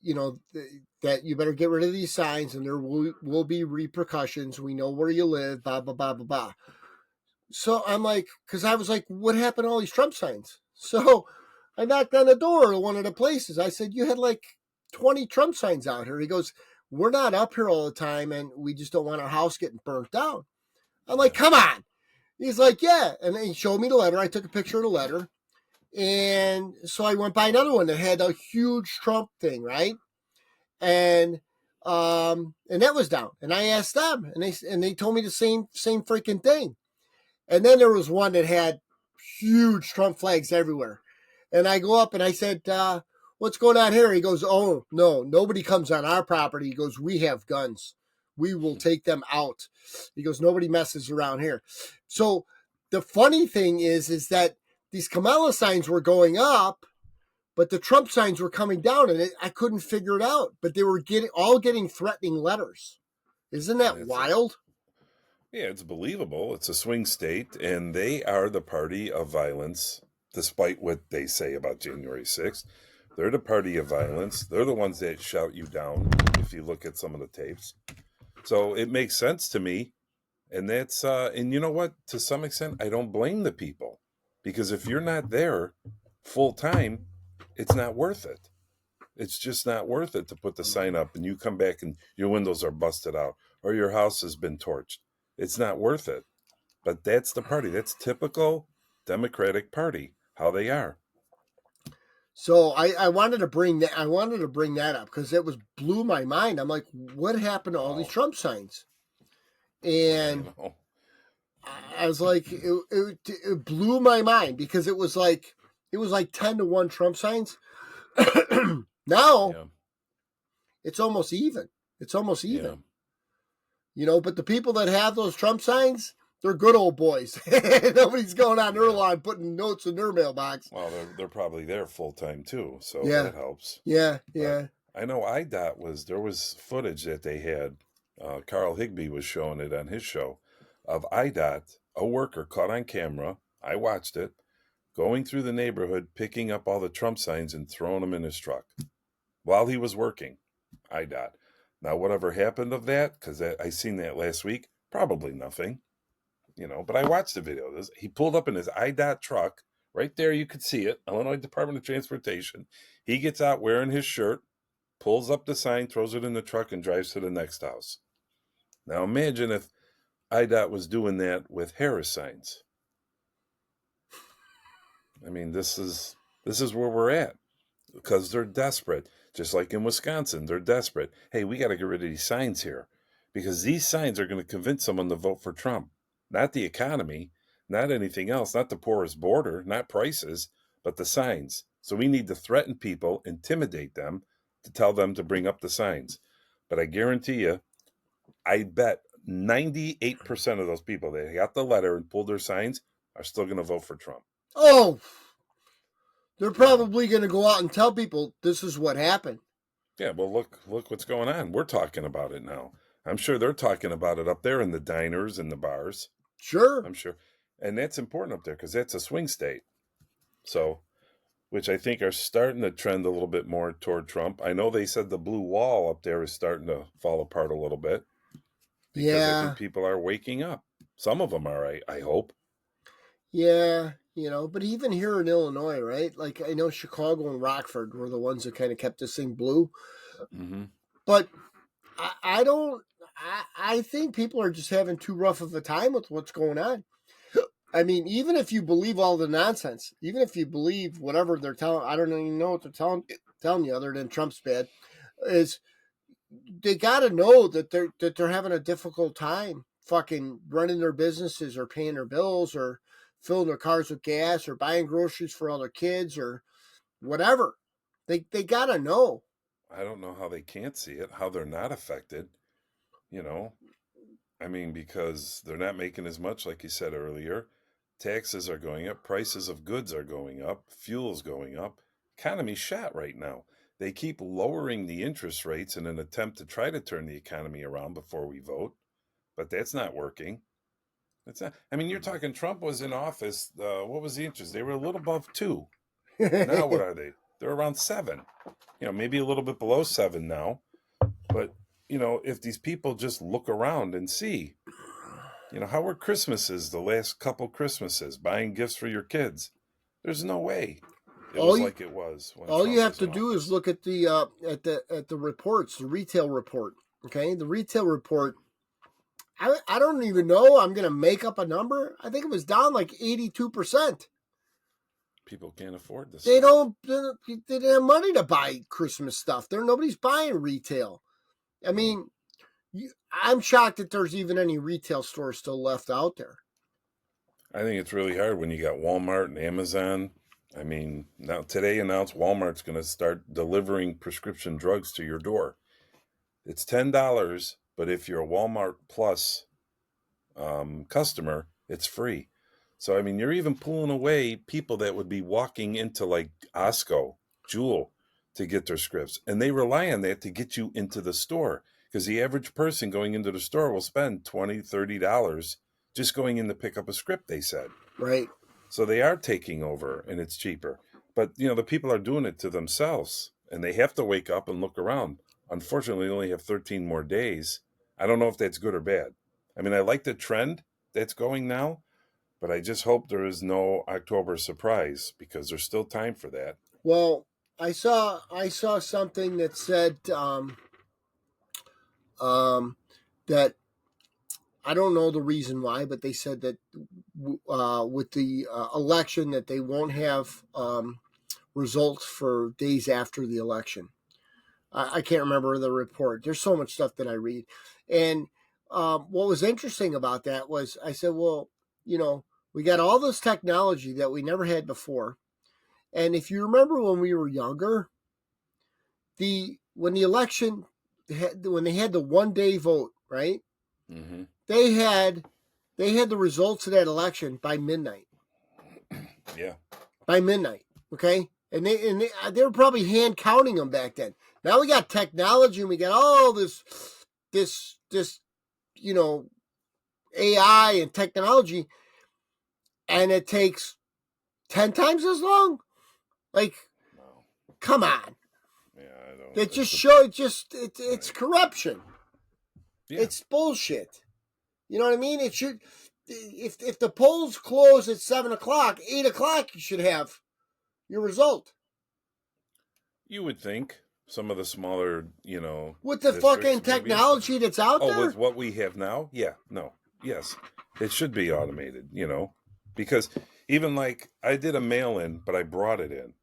that you better get rid of these signs, and there will be repercussions. We know where you live, blah, blah, blah, blah, blah. So I'm like, because I was like, what happened to all these Trump signs? So I knocked on the door of one of the places. I said, you had like 20 Trump signs out here. He goes, we're not up here all the time, and we just don't want our house getting burnt down. I'm like, come on. He's like, yeah. And then he showed me the letter. I took a picture of the letter. And so I went by another one that had a huge Trump thing, right? And that was down. And I asked them, and they told me the same freaking thing. And then there was one that had huge Trump flags everywhere. And I go up and I said, what's going on here? He goes, oh, no, nobody comes on our property. He goes, we have guns. We will take them out. He goes, nobody messes around here. So the funny thing is that these Kamala signs were going up, but the Trump signs were coming down, and I couldn't figure it out. But they were getting threatening letters. Isn't that wild? Yeah, it's believable. It's a swing state, and they are the party of violence, despite what they say about January 6th. They're the party of violence. They're the ones that shout you down if you look at some of the tapes. So it makes sense to me. And that's, and you know what? To some extent, I don't blame the people. Because if you're not there full time, it's not worth it. It's just not worth it to put the sign up and you come back and your windows are busted out or your house has been torched. It's not worth it. But that's the party. That's typical Democratic Party, how they are. So I wanted to bring that. I wanted to bring that up because it blew my mind. I'm like, what happened to all these Trump signs? And I was like, it blew my mind because it was like 10-1 Trump signs. Now it's almost even. It's almost even. Yeah. But the people that have those Trump signs, they're good old boys. Nobody's going on their lawn putting notes in their mailbox. Well, they're probably there full time too, so that helps. Yeah. I know there was footage that they had. Carl Higbie was showing it on his show of IDOT, a worker caught on camera. I watched it, going through the neighborhood, picking up all the Trump signs and throwing them in his truck while he was working. IDOT. Now, whatever happened of that, because I seen that last week, probably nothing. But I watched the video. He pulled up in his IDOT truck. Right there, you could see it. Illinois Department of Transportation. He gets out wearing his shirt, pulls up the sign, throws it in the truck, and drives to the next house. Now, imagine if IDOT was doing that with Harris signs. I mean, this is where we're at because they're desperate. Just like in Wisconsin, they're desperate. Hey, we got to get rid of these signs here because these signs are going to convince someone to vote for Trump. Not the economy, not anything else, not the porous border, not prices, but the signs. So we need to threaten people, intimidate them, to tell them to bring up the signs. But I guarantee you, I bet 98% of those people that got the letter and pulled their signs are still going to vote for Trump. Oh, they're probably going to go out and tell people this is what happened. Yeah, well, look what's going on. We're talking about it now. I'm sure they're talking about it up there in the diners and the bars. Sure. I'm sure. And that's important up there because that's a swing state. So, which I think are starting to trend a little bit more toward Trump. I know they said the blue wall up there is starting to fall apart a little bit. Because I think people are waking up. Some of them are, I hope. Yeah, but even here in Illinois, right? Like I know Chicago and Rockford were the ones that kind of kept this thing blue. Mm-hmm. But I think people are just having too rough of a time with what's going on. I mean, even if you believe all the nonsense, even if you believe whatever they're telling, I don't even know what they're telling you other than Trump's bad, is they got to know that they're having a difficult time fucking running their businesses or paying their bills or filling their cars with gas or buying groceries for all their kids or whatever. They got to know. I don't know how they can't see it, how they're not affected. I mean, because they're not making as much, like you said earlier. Taxes are going up. Prices of goods are going up. Fuel's going up. Economy's shot right now. They keep lowering the interest rates in an attempt to try to turn the economy around before we vote. But that's not working. It's not. I mean, you're talking Trump was in office. What was the interest? They were a little above 2. Now what are they? They're around 7. Maybe a little bit below 7 now. But, if these people just look around and see, how were Christmases the last couple Christmases, buying gifts for your kids? There's no way it was like it was. When all Trump you have was to in do office. is look at the reports, the retail report. Okay, the retail report. I don't even know. I'm going to make up a number. I think it was down like 82%. People can't afford this. They didn't have money to buy Christmas stuff. Nobody's buying retail. I mean, I'm shocked that there's even any retail stores still left out there. I think it's really hard when you got Walmart and Amazon. I mean, today announced Walmart's going to start delivering prescription drugs to your door. It's $10, but if you're a Walmart Plus customer, it's free. So, I mean, you're even pulling away people that would be walking into like Osco, Jewel, to get their scripts. And they rely on that to get you into the store, because the average person going into the store will spend $20, $30 just going in to pick up a script, they said. Right. So they are taking over, and it's cheaper. But, the people are doing it to themselves, and they have to wake up and look around. Unfortunately, they only have 13 more days. I don't know if that's good or bad. I mean, I like the trend that's going now, but I just hope there is no October surprise, because there's still time for that. Well, I saw something that said that, I don't know the reason why, but they said that with the election that they won't have results for days after the election. I can't remember the report. There's so much stuff that I read. And what was interesting about that was, I said, well, we got all this technology that we never had before. And if you remember when we were younger, when they had the 1 day vote, right? Mm-hmm. They had the results of that election by midnight. Yeah. By midnight, okay? And they were probably hand counting them back then. Now we got technology and we got all this AI and technology, and it takes 10 times as long. Like, No. come on. Yeah, I don't. It it's Right. corruption. Yeah. It's bullshit. You know what I mean? It should, if the polls close at 7:00, 8:00, you should have your result. You would think some of the smaller, With the districts, fucking maybe. technology that's out there. Oh, with what we have now? Yeah, no, yes. It should be automated, because even like I did a mail-in, but I brought it in.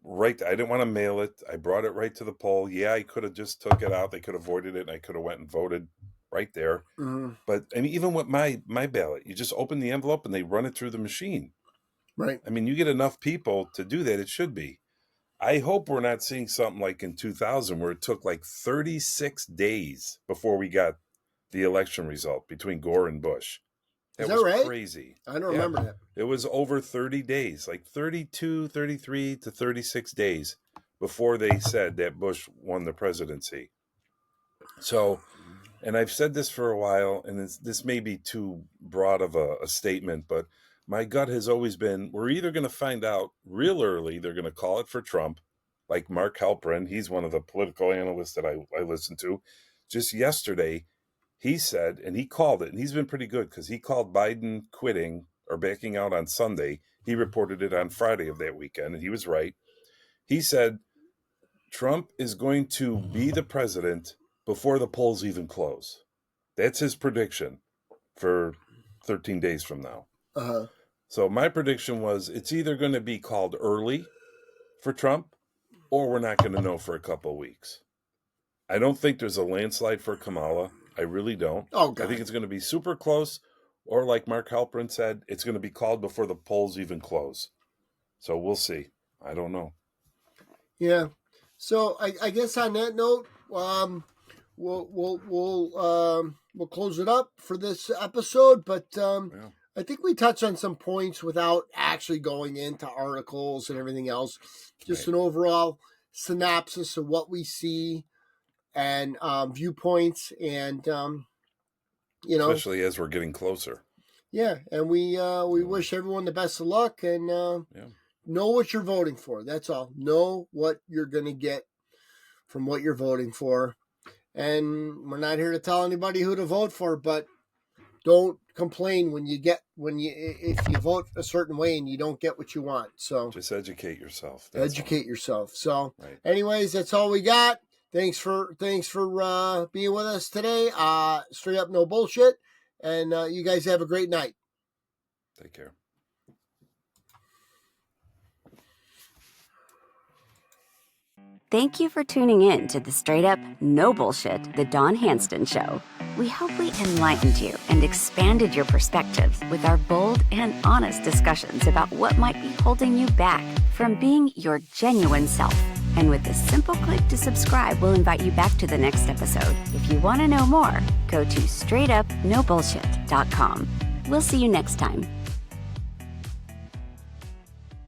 Right, I didn't want to mail it. I brought it right to the poll. Yeah, I could have just took it out. They could have avoided it, and I could have went and voted right there. Mm-hmm. But I mean, even with my ballot, you just open the envelope and they run it through the machine. Right. I mean, you get enough people to do that. It should be. I hope we're not seeing something like in 2000 where it took like 36 days before we got the election result between Gore and Bush. Is That that was right? crazy. I don't remember that. It was over 30 days, like 32, 33 to 36 days before they said that Bush won the presidency. So, and I've said this for a while, and this may be too broad of a statement, but my gut has always been, we're either going to find out real early, they're going to call it for Trump, like Mark Halperin. He's one of the political analysts that I listen to. Just yesterday, he said, and he called it, and he's been pretty good because he called Biden quitting or backing out on Sunday. He reported it on Friday of that weekend, and he was right. He said Trump is going to be the president before the polls even close. That's his prediction for 13 days from now. Uh-huh. So my prediction was it's either going to be called early for Trump or we're not going to know for a couple of weeks. I don't think there's a landslide for Kamala. I really don't. Oh, God. I think it's going to be super close, or like Mark Halperin said, it's going to be called before the polls even close. So we'll see. I don't know. Yeah. So I guess on that note, we'll close it up for this episode. But I think we touched on some points without actually going into articles and everything else. Just an overall synopsis of what we see and viewpoints, and especially as we're getting closer. Yeah, and we wish everyone the best of luck, and know what you're voting for. That's all. Know what you're going to get from what you're voting for. And we're not here to tell anybody who to vote for, but don't complain if you vote a certain way and you don't get what you want. So just educate yourself. Educate yourself. So anyways, that's all we got. thanks for being with us today. Straight up, no bullshit. And you guys have a great night. Take care. Thank you for tuning in to the Straight Up No Bullshit, the Don Hanston Show. We hope we enlightened you and expanded your perspectives with our bold and honest discussions about what might be holding you back from being your genuine self. And with a simple click to subscribe, we'll invite you back to the next episode. If you want to know more, go to straightupnobullshit.com. We'll see you next time.